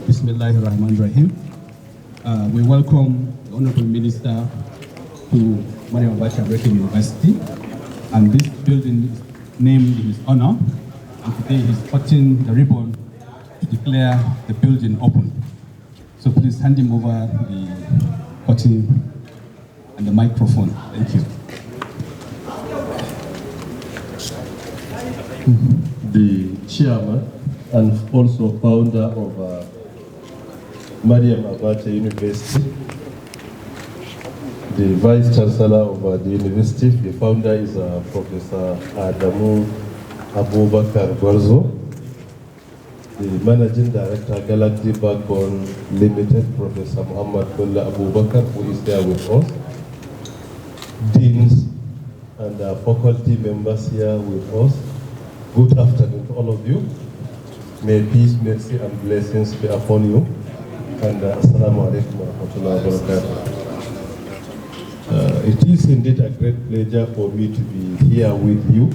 Bismillahirrahmanirrahim. We welcome the Honorable Minister to Maryam Abacha University, and this building is named in his honor, and today he's cutting the ribbon to declare the building open. So please hand him over the cutting and the microphone. Thank you. The chairman and also founder of Maryam Abacha University, the Vice Chancellor of the university. The founder is Professor Adamu Abubakar Gorzo. The Managing Director, Galaxy Backbone Limited, Professor Muhammad Mullah Abubakar, who is there with us. Deans and faculty members here with us. Good afternoon to all of you. May peace, mercy, and blessings be upon you. And assalamu alaikum wa rahmatullahi wa barakatuh. It is indeed a great pleasure for me to be here with you.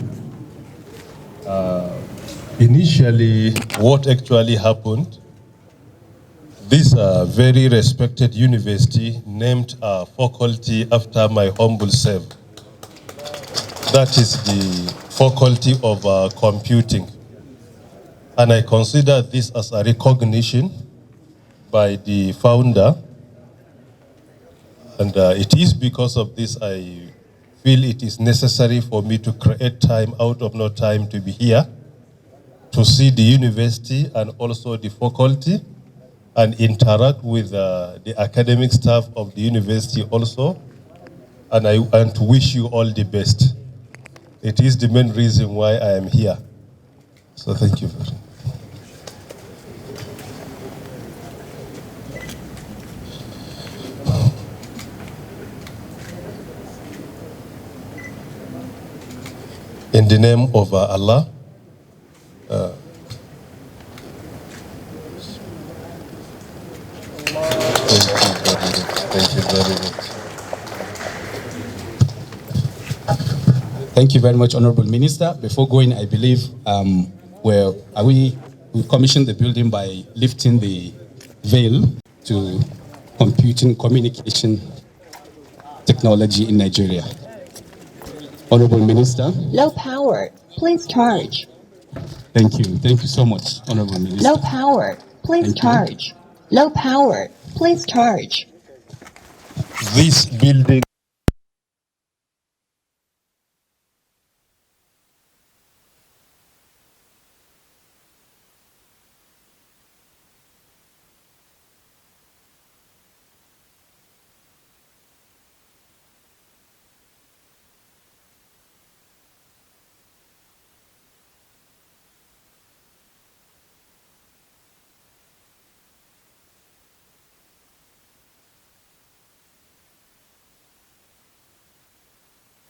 Initially, what actually happened, this very respected university named a faculty after my humble self. That is the faculty of computing. And I consider this as a recognition by the founder. And it is because of this I feel it is necessary for me to create time out of no time to be here, to see the university and also the faculty and interact with the academic staff of the university also. And to wish you all the best. It is the main reason why I am here. So thank you very much. In the name of Allah, thank you very much. Thank you very much, Honorable Minister. Before going, I believe we commissioned the building by lifting the veil to computing communication technology in Nigeria. Honorable Minister. Low power, please charge. Thank you. Thank you so much, Honorable Minister. Low power, please charge. Low power, please charge. This building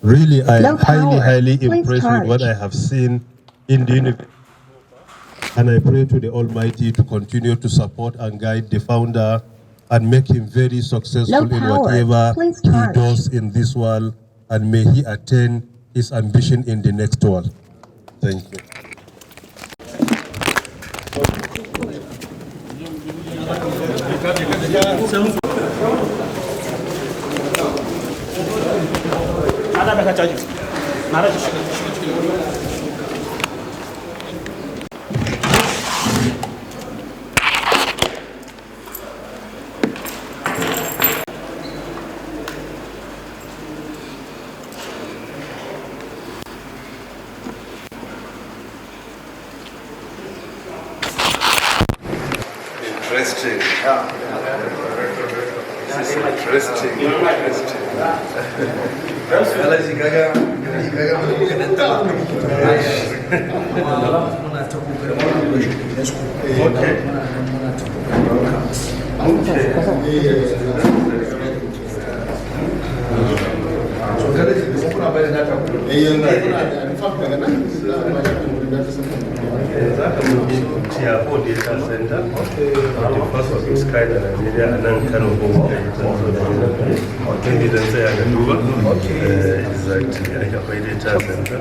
really, I am highly impressed with what I have seen in the university. And I pray to the Almighty to continue to support and guide the founder and make him very successful in whatever he does in this world, and may he attain his ambition in the next world. Thank you. Interesting. This is interesting. Tier 4 data center, the first of its kind in Nigeria, and then Kano maybe then say I can do exactly, I have a data center.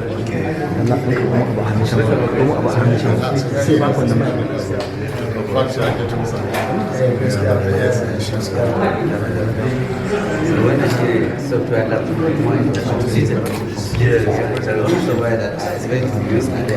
Software that yes, and also where that is very used and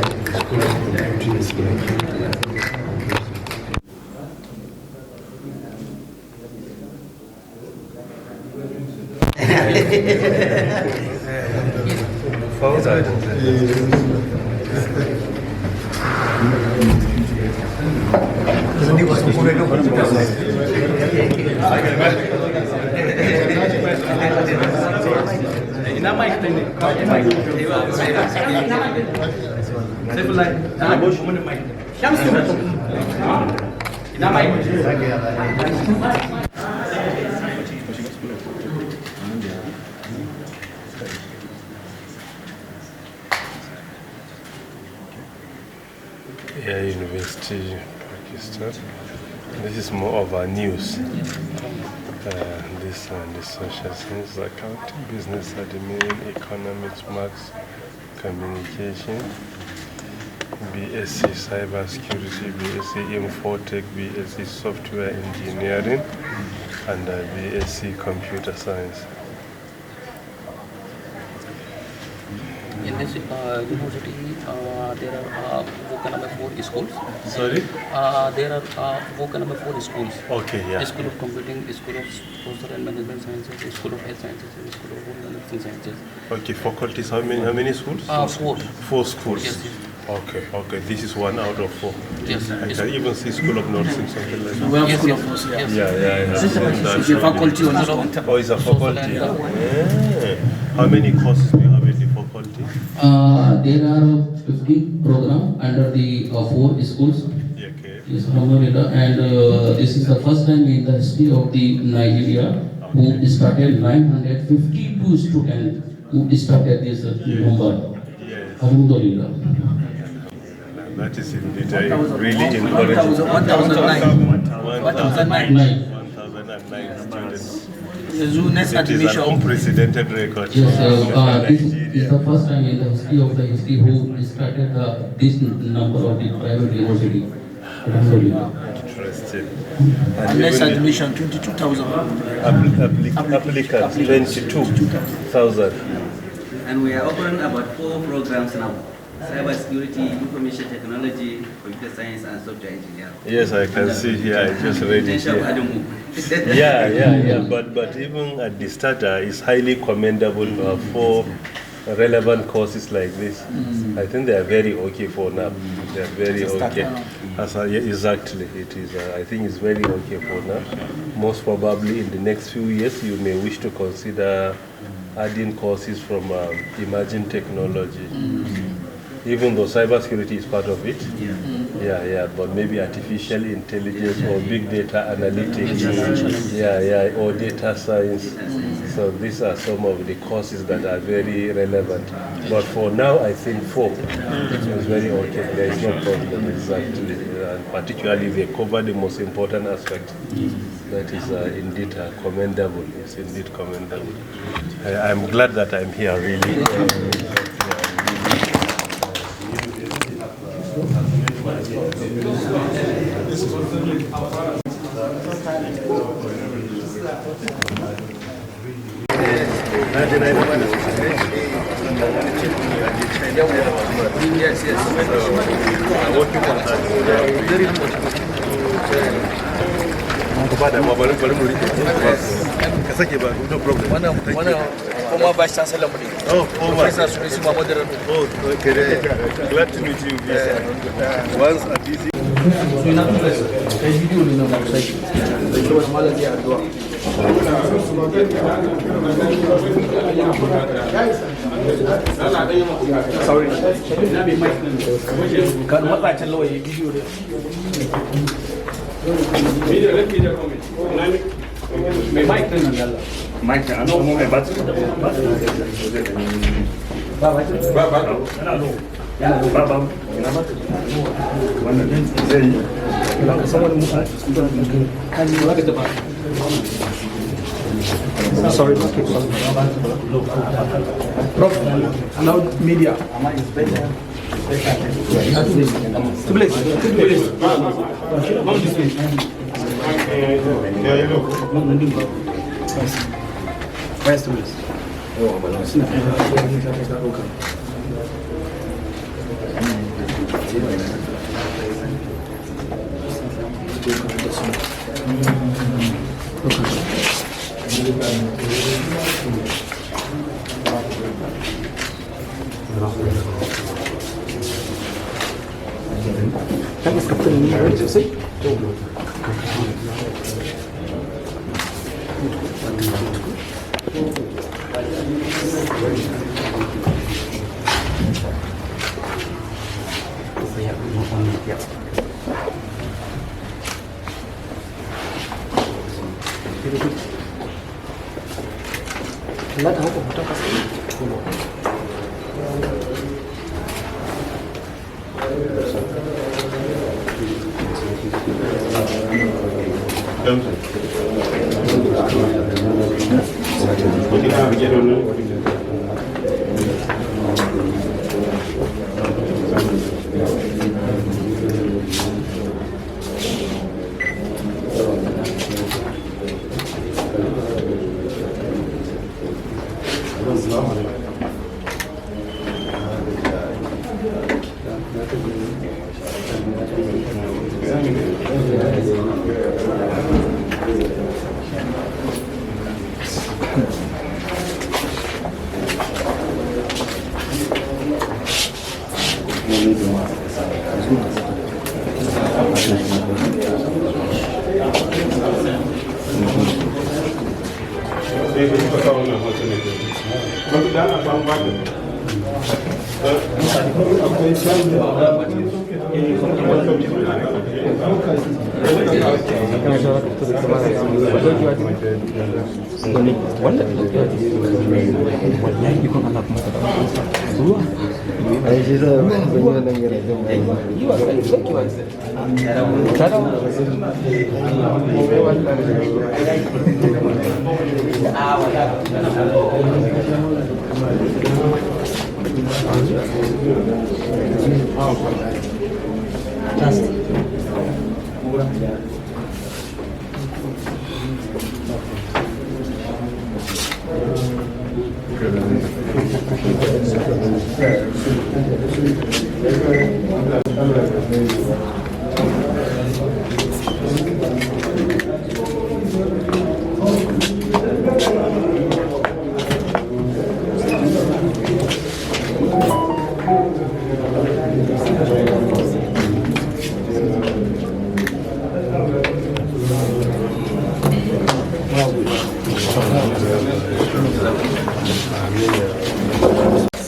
University, Pakistan. This is more of our news. This and the social science, accounting, business admin, economics, maths, communication, BSc cyber security, BSc infotech, BSc software engineering, and BSc computer science. In this university, there are number 4 schools. Sorry? There are number 4 schools. Okay, yeah. School of Computing, School of Social and Management Sciences, School of Health Sciences, and School of Home and Nursing Sciences. Okay, faculties, how many schools? 4. 4 schools. Yes. Okay, this is 1 out of 4. Yes. I can even see School of Nursing, something like that. We have School of Nursing. Yeah. It's a faculty also. Oh, it's a faculty. How many courses do you have in the faculty? There are 50 programs under the 4 schools. Okay. Yes, Alhamdulillah. And this is the first time in the history of the Nigeria who started 952 students who started this number. Yes. Alhamdulillah. That is indeed really encouraging. 1009 students. It is an unprecedented record. Yes, this is the first time in the history who started this number of the private university. Interesting. Unless admission, 22,000. Applicants, 22,000. and we are offering about 4 programs now. Cyber security, information technology, computer science, and software engineering. Yes, I can see here. I just read it here. Yeah. But even at the start, it's highly commendable to have 4 relevant courses like this. I think they are very okay for now. They are very okay. Exactly, it is. I think it's very okay for now. Most probably in the next few years, you may wish to consider adding courses from emerging technology. Even though cybersecurity is part of it, but maybe artificial intelligence or big data analytics, or data science. So these are some of the courses that are very relevant. But for now, I think 4 is very okay. There is no problem exactly, and particularly they cover the most important aspect. That is indeed commendable. It's indeed commendable. I'm glad that I'm here. Really. Yes, yes. I'm working on that. Very important. No problem. Former Vice Chancellor. Oh, former. Oh, okay. Glad to meet you. Once a busy. Sorry. Kan what I tell you video there. Video, let me comment. May mic turn on that. Mic, I know my battery. Sorry, Prof, now media.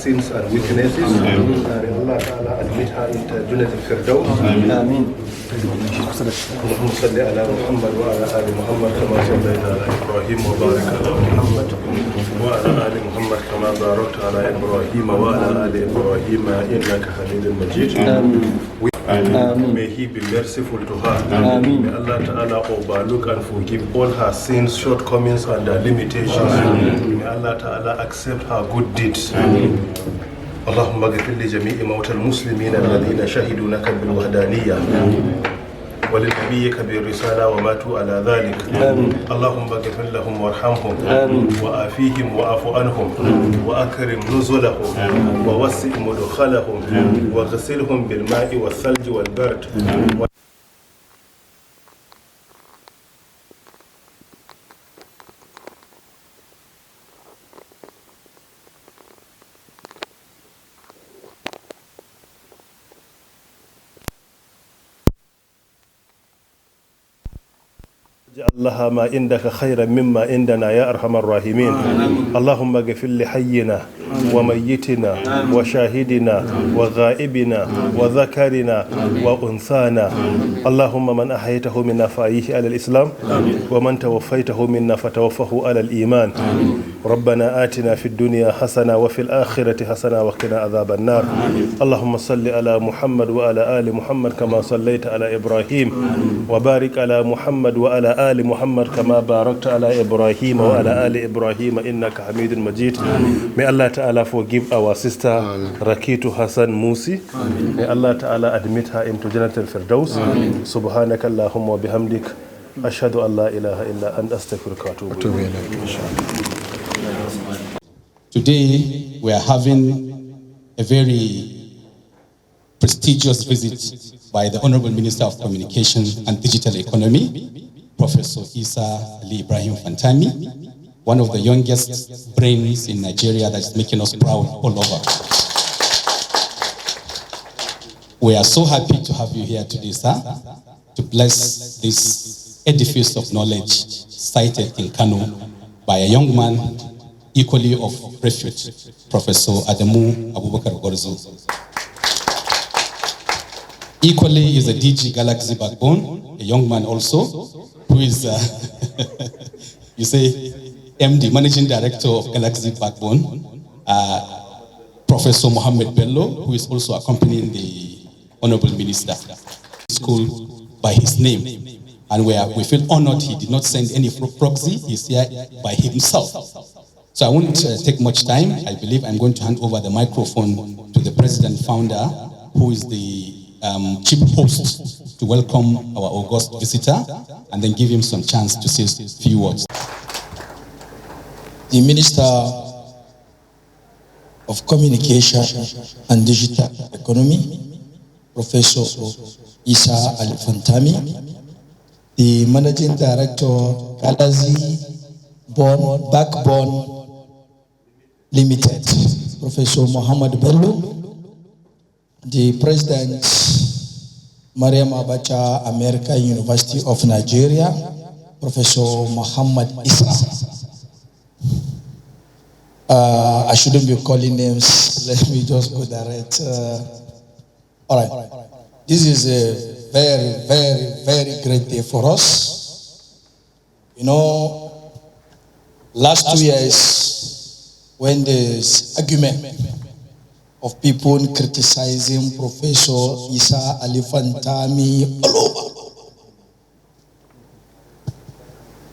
Sins and weaknesses, and Allah Ta'ala admit her into Jannat al-Firdaus. Ameen. اللهم صل على محمد وعلى آل محمد كما صليت على إبراهيم وبارك على محمد وعلى آل محمد كما باركت على إبراهيم وعلى آل إبراهيم إنك حميد مجيد. May He be merciful to her. May Allah Ta'ala overlook and forgive all her sins, shortcomings, and limitations. May Allah Ta'ala accept her good deeds. اللهم اغفر لجميع موتى المسلمين الذين شهدوا لك بالوحدانية ولنبيك بالرسالة وماتوا على ذلك. اللهم اغفر لهم وارحمهم وآفيهم وأعف عنهم وأكرم نزلهم ووسع مدخلهم وغسلهم بالماء والثلج والبرد. اجعل لها ما عندك خيرا مما عندنا يا ارحم الراحمين. اللهم اغفر لحينا وميتنا وشاهدنا وغائبنا وذكرنا وانثانا. اللهم من احييته منا فاحيه على الاسلام ومن توفيته منا فتوفه على الايمان. ربنا آتنا في الدنيا حسنه وفي الاخره حسنه وقنا عذاب النار. اللهم صل على محمد وعلى ال محمد كما صليت على ابراهيم وبارك على محمد وعلى آل محمد كما باركت على إبراهيم وعلى آل إبراهيم إنك حميد مجيد. May Allah Ta'ala forgive our sister Rakitu Hassan Musi. May Allah Ta'ala admit her into Jannat al-Firdaus. Subhanaka Allahumma wa bihamdik. Ashhadu an la ilaha illa anta astaghfiruka wa atubu ilayk. Today, we are having a very prestigious visit by the Honorable Minister of Communication and Digital Economy, Professor Isa Ali Ibrahim Pantami, one of the youngest brains in Nigeria that is making us proud all over. We are so happy to have you here today, sir, to bless this edifice of knowledge sited in Kano by a young man equally of repute, Professor Adamu Abubakar Gorzo. Equally is a DG Galaxy backbone, a young man also, who is, you say, MD, Managing Director of Galaxy Backbone, Professor Mohammed Bello, who is also accompanying the Honorable Minister. School by his name. And we feel honored he did not send any proxy, he's here by himself. So I won't take much time. I believe I'm going to hand over the microphone to the President Founder, who is the chief host, to welcome our august visitor and then give him some chance to say a few words. The Minister of Communication and Digital Economy, Professor Isa Ali Pantami, the Managing Director, Galaxy Backbone Limited, Professor Mohammed Bello, the President, Maryam Abacha, American University of Nigeria, Professor Muhammad Isa. I shouldn't be calling names, let me just go direct. All right, this is a very, very, very great day for us. You know, last 2 years, when there's argument of people criticizing Professor Isa Ali Pantami all over,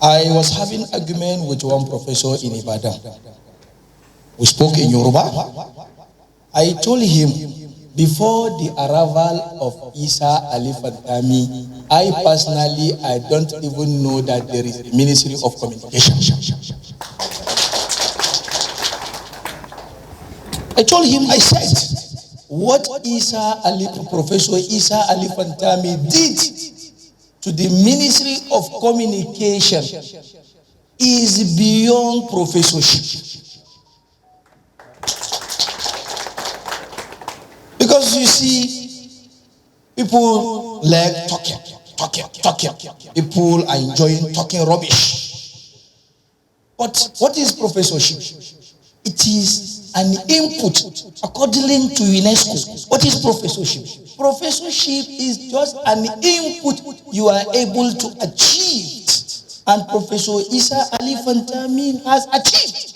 I was having argument with one professor in Ibadan. We spoke in Yoruba. I told him, before the arrival of Isa Ali Pantami, I personally, I don't even know that there is a Ministry of Communication. I told him, I said, what Professor Isa Ali Pantami did to the Ministry of Communication is beyond professorship. Because you see, people like talking. People are enjoying talking rubbish. But what is professorship? It is an input according to UNESCO. What is professorship? Professorship is just an input you are able to achieve. And Professor Isa Ali Pantami has achieved.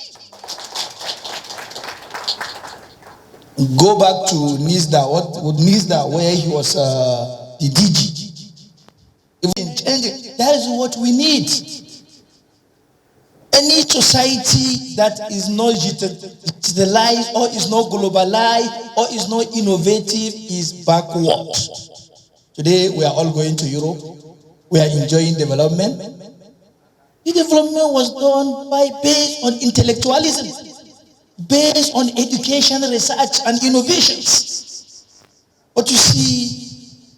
Go back to NISDA, where he was the DG. That is what we need. Any society that is not digitalized or is not globalized or is not innovative is backward. Today, we are all going to Europe. We are enjoying development. The development was done based on intellectualism, based on education, research, and innovations. But you see,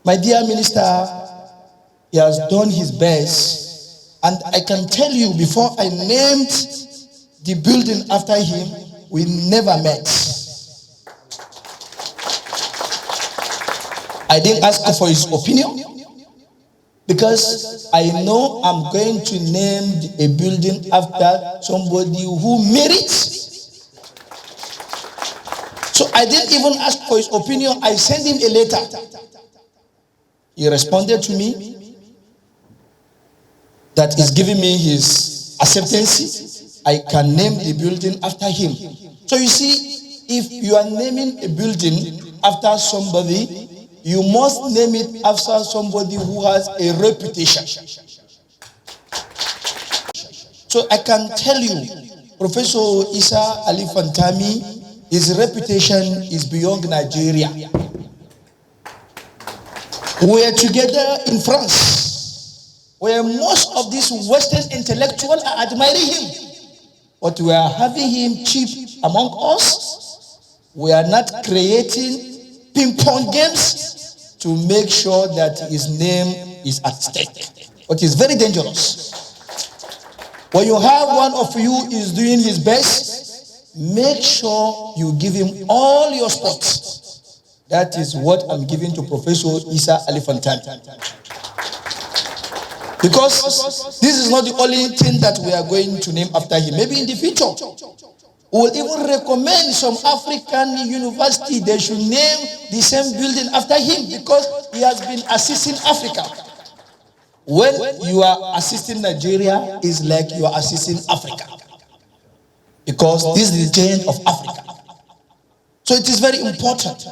my dear minister, he has done his best. And I can tell you, before I named the building after him, we never met. I didn't ask for his opinion because I know I'm going to name a building after somebody who merits. So I didn't even ask for his opinion. I sent him a letter. He responded to me that is giving me his acceptance. I can name the building after him. So you see, if you are naming a building after somebody, you must name it after somebody who has a reputation. So I can tell you, Professor Isa Ali Pantami, his reputation is beyond Nigeria. We are together in France, where most of these Western intellectuals are admiring him. But we are having him cheap among us. We are not creating ping-pong games to make sure that his name is at stake. But it's very dangerous. When you have one of you is doing his best, make sure you give him all your spots. That is what I'm giving to Professor Isa Ali Pantami. Because this is not the only thing that we are going to name after him. Maybe in the future, we will even recommend some African university they should name the same building after him because he has been assisting Africa. When you are assisting Nigeria, it's like you are assisting Africa. Because this is the giant of Africa. So it is very important.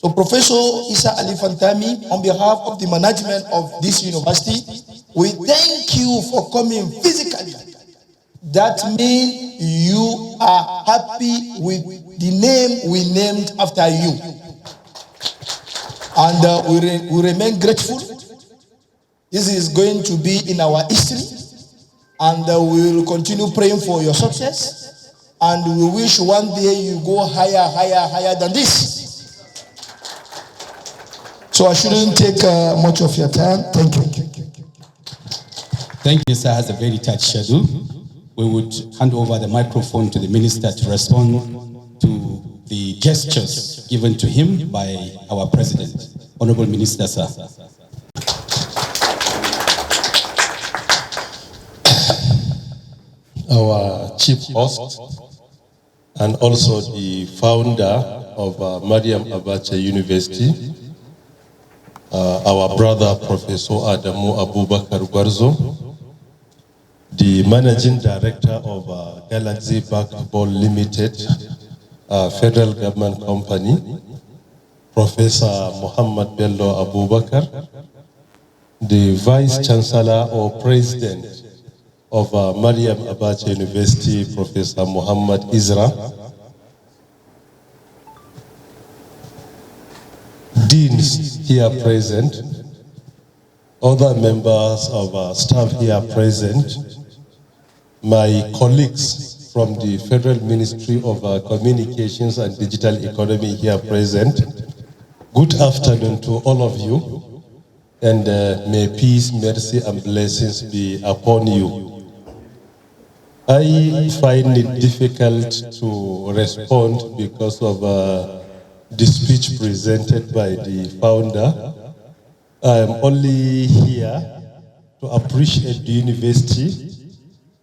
So Professor Isa Ali Pantami, on behalf of the management of this university, we thank you for coming physically. That means you are happy with the name we named after you. And we remain grateful. This is going to be in our history. And we will continue praying for your success. And we wish one day you go higher, higher, higher than this. So I shouldn't take much of your time. Thank you. Thank you, sir. Has a very tight schedule. We would hand over the microphone to the minister to respond to the gestures given to him by our president. Honorable Minister, sir. Our chief host and also the founder of Maryam Abacha University, our brother Professor Adamu Abubakar Gwarzo, the managing director of Galaxy Basketball Limited, federal government company, Professor Muhammad Bello Abubakar, the vice chancellor or president of Maryam Abacha University, Professor Muhammad Isra, deans here present, other members of staff here present, my colleagues from the Federal Ministry of Communications and Digital Economy here present. Good afternoon to all of you, and may peace, mercy, and blessings be upon you. I find it difficult to respond because of the speech presented by the founder. I am only here to appreciate the university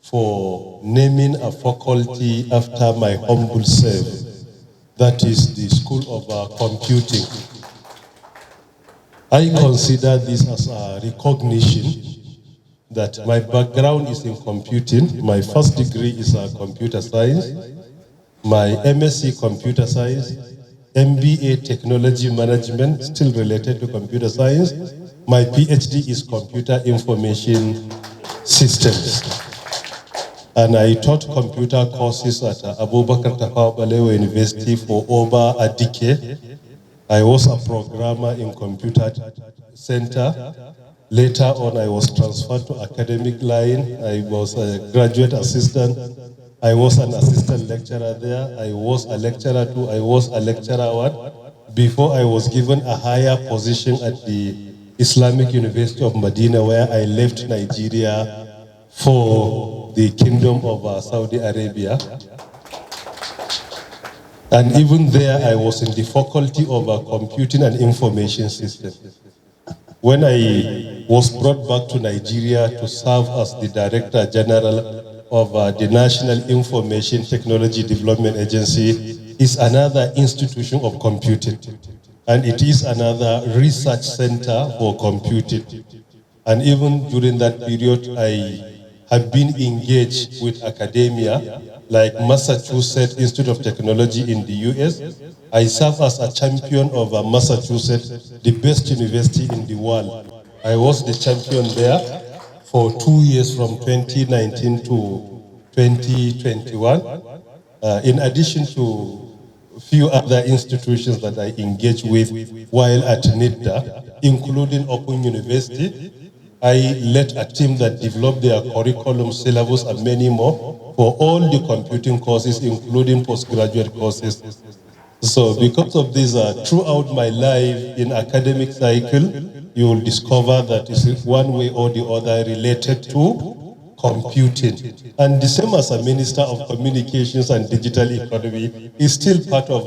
for naming a faculty after my humble self, that is the School of Computing. I consider this as a recognition that my background is in computing. My first degree is computer science, my MSc computer science, MBA technology management, still related to computer science. My PhD is computer information systems. And I taught computer courses at Abubakar Tafawa Balewa University for over a decade. I was a programmer in computer center. Later on, I was transferred to academic line. I was a graduate assistant. I was an assistant lecturer there. I was a lecturer too. I was a lecturer one. Before I was given a higher position at the Islamic University of Medina, where I left Nigeria for the Kingdom of Saudi Arabia. And even there, I was in the Faculty of Computing and Information Systems. When I was brought back to Nigeria to serve as the Director General of the National Information Technology Development Agency, is another institution of computing. And it is another research center for computing. And even during that period, I have been engaged with academia, like Massachusetts Institute of Technology in the US. I serve as a champion of Massachusetts, the best university in the world. I was the champion there for 2 years from 2019 to 2021. In addition to a few other institutions that I engage with while at NIDA, including Open University. I led a team that developed their curriculum, syllabus, and many more for all the computing courses, including postgraduate courses. So because of this, throughout my life in academic cycle, you will discover that it's one way or the other related to computing. And the same as a Minister of Communications and Digital Economy is still part of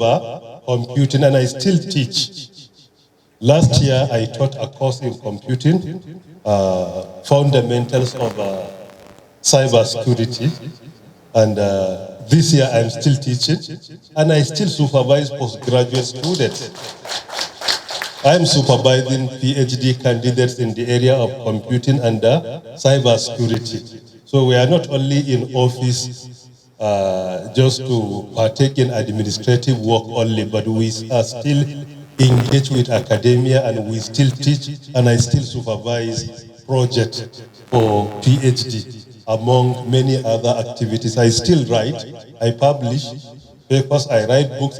computing, and I still teach. Last year, I taught a course in computing, fundamentals of cybersecurity, and this year I'm still teaching, and I still supervise postgraduate students. I'm supervising PhD candidates in the area of computing and cybersecurity. So we are not only in office just to partake in administrative work only, but we are still engaged with academia, and we still teach, and I still supervise projects for PhD, among many other activities. I still write, I publish papers, I write books.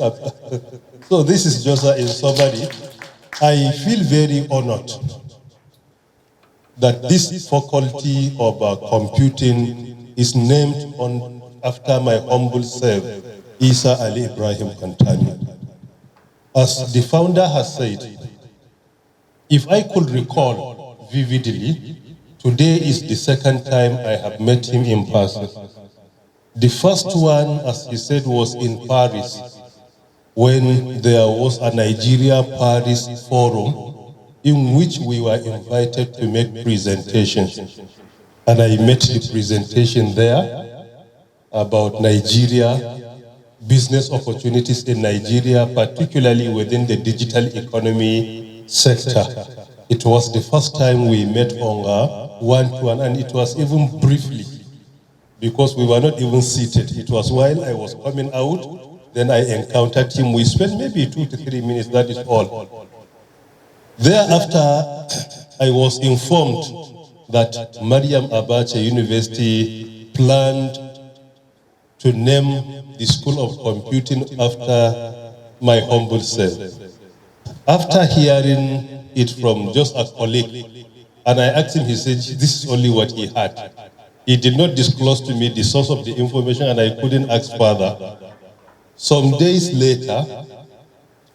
So this is just in summary. I feel very honored that this faculty of computing is named after my humble self, Isa Ali Ibrahim Pantami. As the founder has said, if I could recall vividly, today is the second time I have met him in person. The first one, as he said, was in Paris, when there was a Nigeria-Paris forum in which we were invited to make presentations. And I met the presentation there about Nigeria, business opportunities in Nigeria, particularly within the digital economy sector. It was the first time we met on one-to-one, and it was even briefly, because we were not even seated. It was while I was coming out, then I encountered him. We spent maybe 2 to 3 minutes, that is all. Thereafter, I was informed that Maryam Abacha University planned to name the School of Computing after my humble self. After hearing it from just a colleague, and I asked him, he said, this is only what he had. He did not disclose to me the source of the information, and I couldn't ask further. Some days later,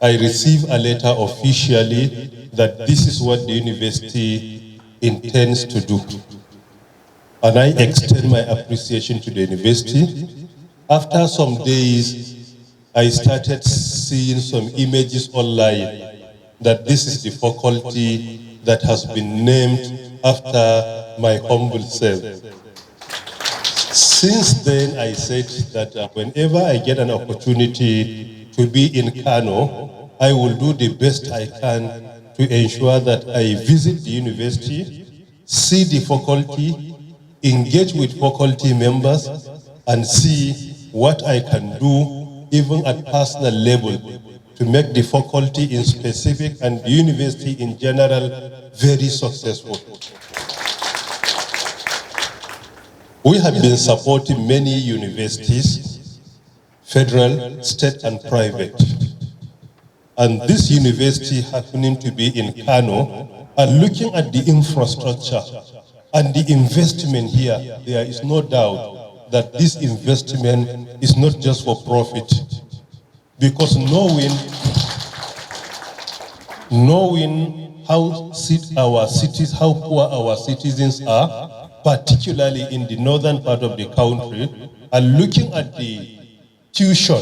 I received a letter officially that this is what the university intends to do. And I extend my appreciation to the university. After some days, I started seeing some images online that this is the faculty that has been named after my humble self. Since then, I said that whenever I get an opportunity to be in Kano, I will do the best I can to ensure that I visit the university, see the faculty, engage with faculty members, and see what I can do, even at personal level, to make the faculty in specific and the university in general very successful. We have been supporting many universities, federal, state, and private. and this university happening to be in Kano, and looking at the infrastructure and the investment here, there is no doubt that this investment is not just for profit. Because knowing how our cities, how poor our citizens are, particularly in the northern part of the country, and looking at the tuition,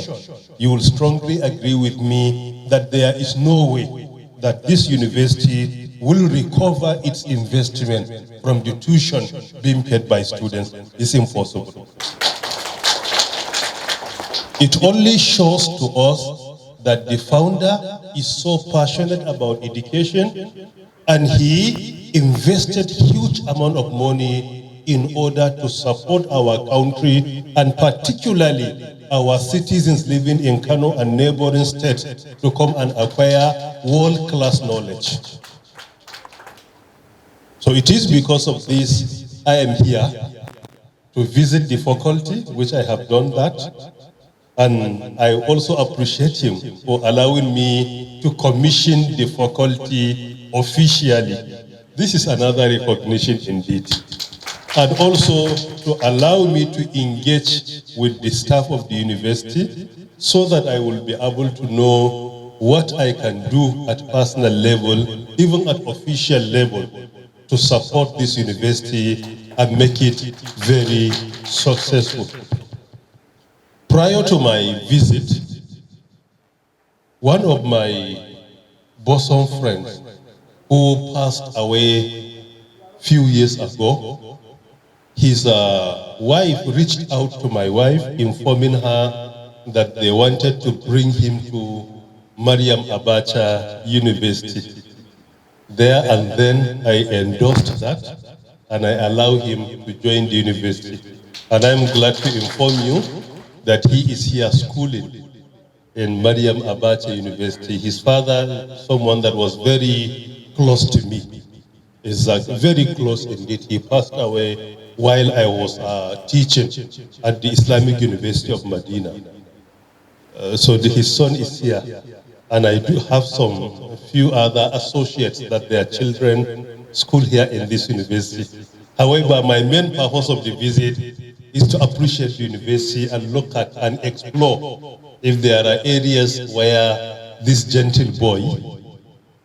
you will strongly agree with me that there is no way that this university will recover its investment from the tuition being paid by students. It's impossible. It only shows to us that the founder is so passionate about education, and he invested huge amount of money in order to support our country, and particularly our citizens living in Kano and neighboring states to come and acquire world-class knowledge. So it is because of this I am here to visit the faculty, which I have done that. And I also appreciate him for allowing me to commission the faculty officially. This is another recognition indeed. And also to allow me to engage with the staff of the university so that I will be able to know what I can do at personal level, even at official level, to support this university and make it very successful. Prior to my visit, one of my bosom friends who passed away a few years ago, his wife reached out to my wife, informing her that they wanted to bring him to Maryam Abacha University. There and then I endorsed that, and I allowed him to join the university. And I'm glad to inform you that he is here schooling in Maryam Abacha University. His father, someone that was very close to me, is very close indeed. He passed away while I was teaching at the Islamic University of Medina. So his son is here. And I do have a few other associates that their children school here in this university. However, my main purpose of the visit is to appreciate the university and look at and explore if there are areas where this gentle boy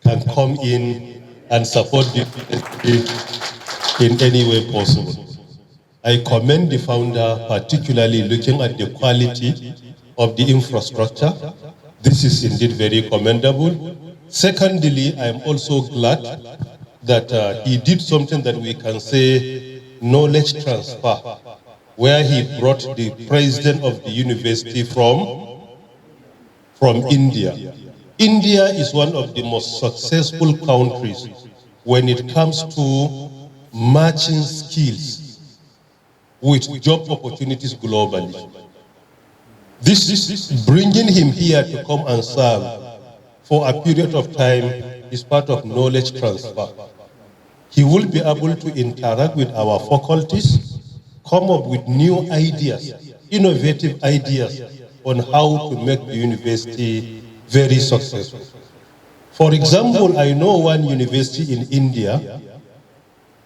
can come in and support the university in any way possible. I commend the founder, particularly looking at the quality of the infrastructure. This is indeed very commendable. Secondly, I am also glad that he did something that we can say knowledge transfer, where he brought the president of the university from India. India is one of the most successful countries when it comes to matching skills with job opportunities globally. This is bringing him here to come and serve for a period of time is part of knowledge transfer. He will be able to interact with our faculties, come up with new ideas, innovative ideas on how to make the university very successful. For example, I know one university in India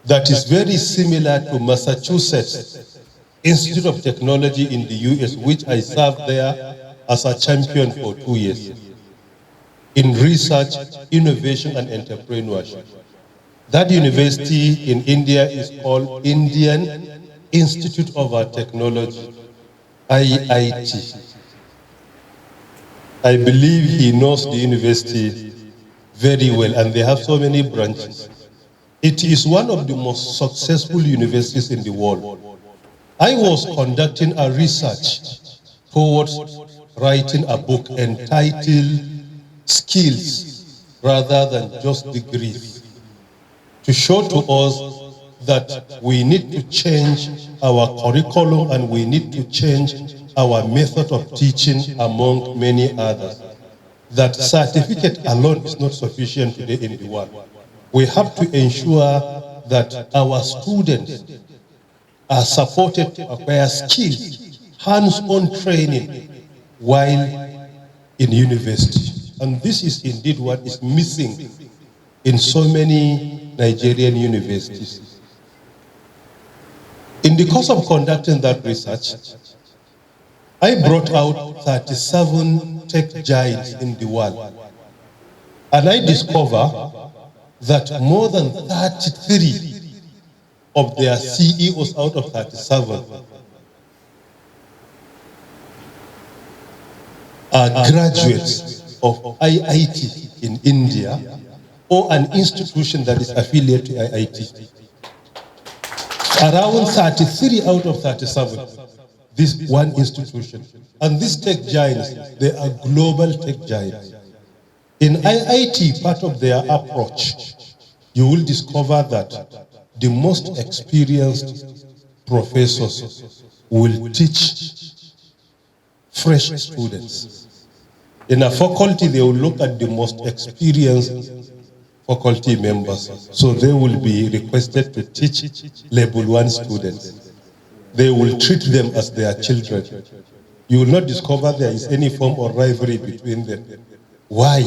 that is very similar to Massachusetts Institute of Technology in the US, which I served there as a champion for 2 years in research, innovation, and entrepreneurship. That university in India is called Indian Institute of Technology, IIT. I believe he knows the university very well, and they have so many branches. It is one of the most successful universities in the world. I was conducting a research towards writing a book entitled Skills Rather Than Just Degrees, to show to us that we need to change our curriculum and we need to change our method of teaching, among many others. That certificate alone is not sufficient today in the world. We have to ensure that our students are supported to acquire skills, hands-on training while in university. And this is indeed what is missing in so many Nigerian universities. In the course of conducting that research, I brought out 37 tech giants in the world. And I discovered that more than 33 of their CEOs out of 37 are graduates of IIT in India or an institution that is affiliated to IIT. Around 33 out of 37, this one institution. And these tech giants, they are global tech giants. In IIT, part of their approach, you will discover that the most experienced professors will teach fresh students. In a faculty, they will look at the most experienced faculty members. So they will be requested to teach level 1 students. They will treat them as their children. You will not discover there is any form of rivalry between them. Why?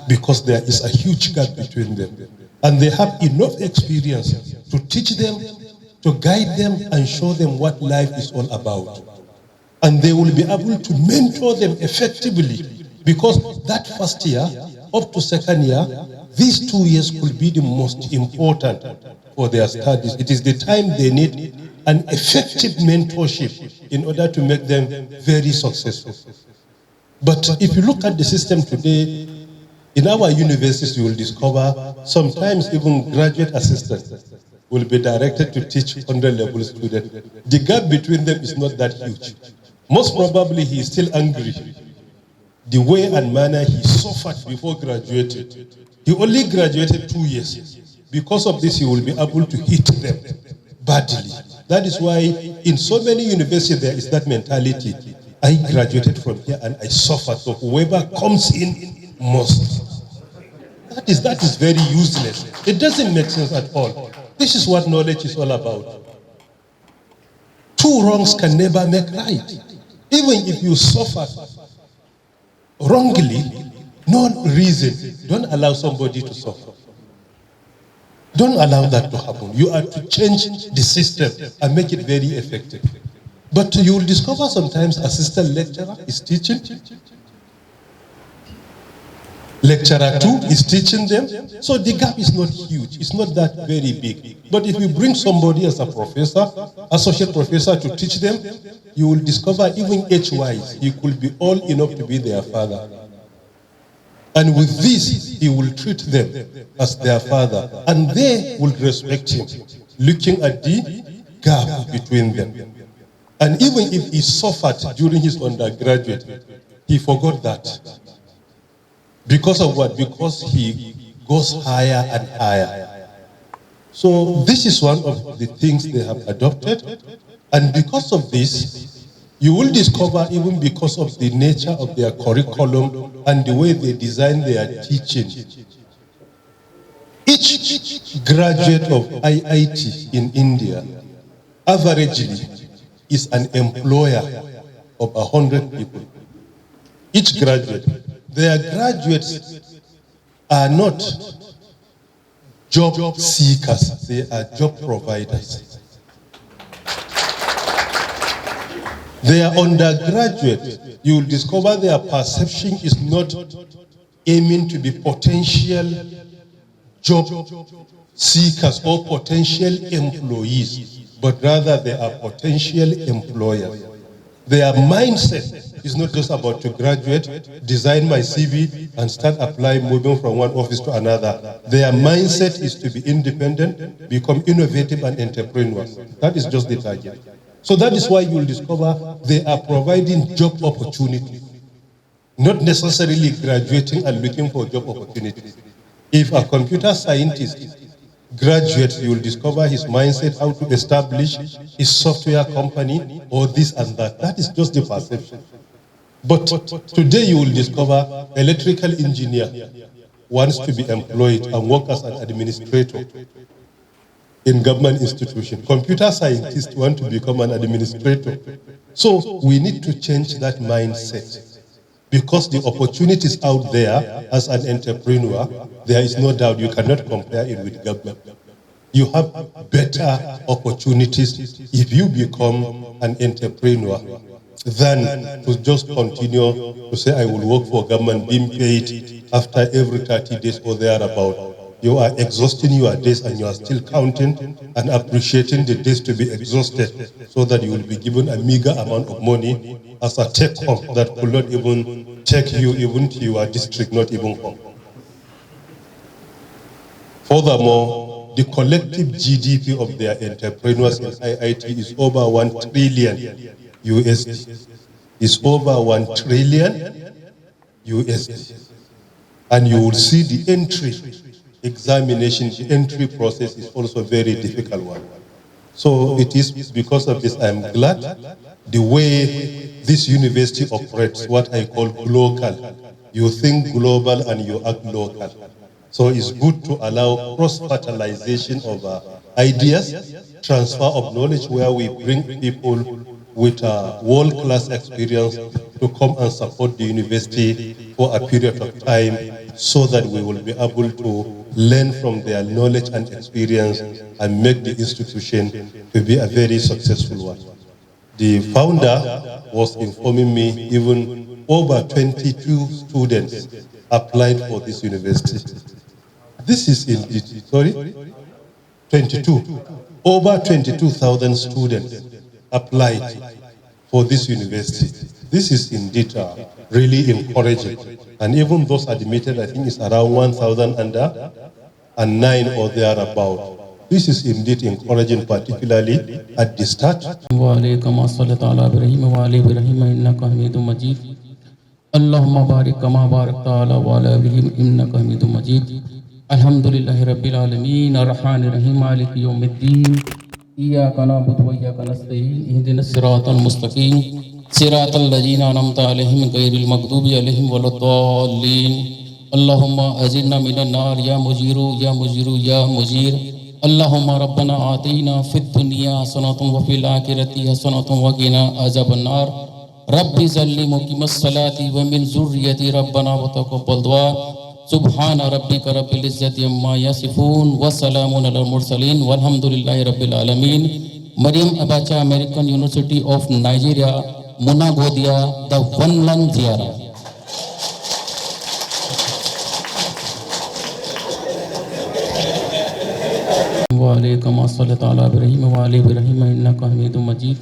Because there is a huge gap between them. And they have enough experience to teach them, to guide them, and show them what life is all about. And they will be able to mentor them effectively, because that first year, up to second year, these 2 years could be the most important for their studies. It is the time they need an effective mentorship in order to make them very successful. But if you look at the system today, in our universities, you will discover sometimes even graduate assistants will be directed to teach 100-level students. The gap between them is not that huge. Most probably he is still angry. The way and manner he suffered before graduating. He only graduated 2 years. Because of this, he will be able to hit them badly. That is why in so many universities there is that mentality. I graduated from here and I suffered, so whoever comes in must. That is very useless. It doesn't make sense at all. This is what knowledge is all about. 2 wrongs can never make right. Even if you suffer wrongly, no reason, don't allow somebody to suffer. Don't allow that to happen. You are to change the system and make it very effective. But you will discover sometimes assistant lecturer is teaching. Lecturer 2 is teaching them. So the gap is not huge. It's not that very big. But if you bring somebody as a professor, associate professor to teach them, you will discover even age-wise, he could be old enough to be their father. And with this, he will treat them as their father. And they will respect him, looking at the gap between them. And even if he suffered during his undergraduate, he forgot that. Because of what? Because he goes higher and higher. So this is one of the things they have adopted. And because of this, you will discover, even because of the nature of their curriculum and the way they design their teaching, each graduate of IIT in India averagely is an employer of 100 people. Each graduate. Their graduates are not job seekers, they are job providers. They are undergraduate. You will discover their perception is not aiming to be potential job seekers or potential employees, but rather they are potential employers. Their mindset is not just about to graduate, design my CV, and start applying, moving from one office to another. Their mindset is to be independent, become innovative and entrepreneurs. That is just the target. So that is why you will discover they are providing job opportunities, not necessarily graduating and looking for job opportunities. If a computer scientist graduates, you will discover his mindset, how to establish his software company, or this and that. That is just the perception. But today you will discover electrical engineer wants to be employed and work as an administrator in government institution. Computer scientists want to become an administrator. So we need to change that mindset, because the opportunities out there as an entrepreneur, there is no doubt you cannot compare it with government. You have better opportunities if you become an entrepreneur than to just continue to say, I will work for government, being paid after every 30 days or thereabout. You are exhausting your days and you are still counting and appreciating the days to be exhausted so that you will be given a meager amount of money as a take-home that could not even take you even to your district, not even home. Furthermore, the collective GDP of their entrepreneurs in IIT is over 1 trillion USD. It's over 1 trillion USD. And you will see the entry examination, the entry process is also a very difficult one. So it is because of this I'm glad the way this university operates, what I call local. You think global and you act local. So it's good to allow cross-fertilization of ideas, transfer of knowledge where we bring people with world-class experience to come and support the university for a period of time so that we will be able to learn from their knowledge and experience and make the institution to be a very successful one. The founder was informing me even over 22 students applied for this university. This is indeed, sorry, 22. Over 22,000 students applied for this university. This is indeed really encouraging. And even those admitted, I think it's around 1,009 or thereabout. This is indeed encouraging, particularly at the start. Allahumma barik kama barakta ala wa ala ibrahim innaka hamidum majid. Alhamdulillahi rabbil alamin arrahmanir rahim maliki yawmiddin iyyaka na'budu wa iyyaka nasta'in ihdinas siratal mustaqim siratal ladzina an'amta alaihim ghairil maghdubi alaihim waladdallin. Allahumma ajirna minan nar ya mujiru ya mujiru ya mujir. Allahumma rabbana atina fid dunya hasanatan wa fil akhirati hasanatan wa qina azaban nar. Rabbi zalli muqimas salati wa min zurriyati rabbana wa taqabbal du'a. Subhana rabbika rabbil izzati amma yasifun wa salamun alal mursalin walhamdulillahi rabbil alamin. Maryam Abacha, American University of Nigeria, Muna Godia, the one land ziyara. Wa alaykum as-salatu ala Ibrahim wa ala Ibrahim innaka hamidum majid.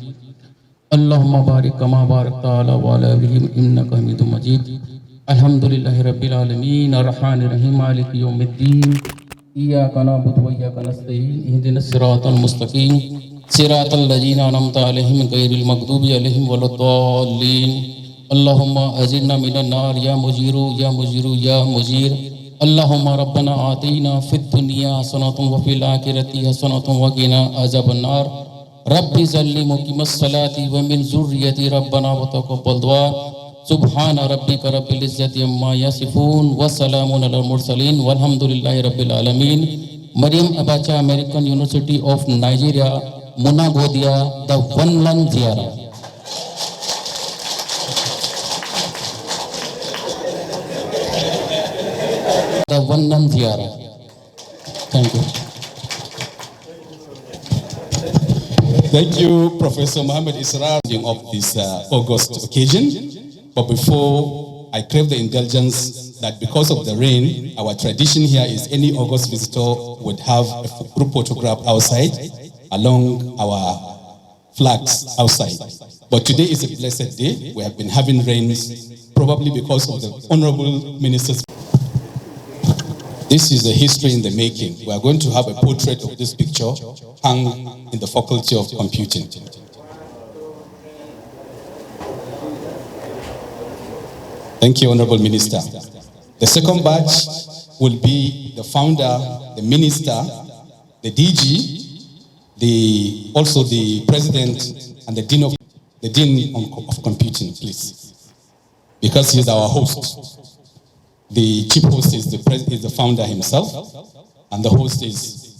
Allahumma barik kama barakta ala wa ala ibrahim innaka hamidum majid. Alhamdulillahi rabbil alamin arrahmanir rahim maliki yawmiddin iyyaka na'budu wa iyyaka nasta'in ihdinas siratal mustaqim siratal ladzina an'amta alaihim ghairil maghdubi alaihim waladdallin. Allahumma ajirna minan nar ya mujiru ya mujiru ya mujir. Allahumma rabbana atina fid dunya hasanatan wa fil akhirati hasanatan wa qina azaban nar. Rabbi zalli muqimas salati wa min zurriyati rabbana wa taqabbal du'a. Subhana rabbika rabbil izzati amma yasifun wa salamun alal mursalin walhamdulillahi rabbil alamin. Maryam Abacha, American University of Nigeria, Muna Godia, the one land ziyara. The one land ziyara. Thank you. Thank you, Professor Mohammed Israr, of this August occasion. But before I crave the indulgence that because of the rain, our tradition here is any August visitor would have a group photograph outside along our flags outside. But today is a blessed day. We have been having rains, probably because of the Honorable Minister's. This is a history in the making. We are going to have a portrait of this picture hung in the Faculty of Computing. Thank you, Honorable Minister. The second batch will be the founder, the minister, the DG, also the president and the dean of computing, please, because he's our host. The chief host is the founder himself, and the host is